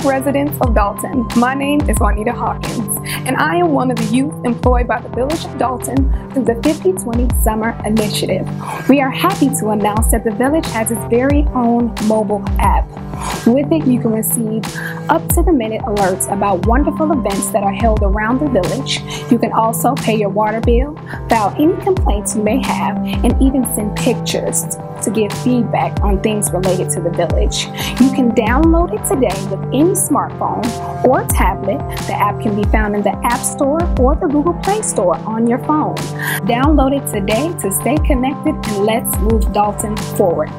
residents of Dalton. My name is Juanita Hawkins, and I am one of the youth employed by the Village of Dalton through the 50/20 Summer Initiative. We are happy to announce that the Village has its very own mobile app. With it, you can receive up-to-the-minute alerts about wonderful events that are held around the Village. You can also pay your water bill, file any complaints you may have, and even send pictures to give feedback on things related to the Village. You can download it today with any smartphone or tablet. The app can be found in the App Store or the Google Play Store on your phone. Download it today to stay connected, and let's move Dalton forward.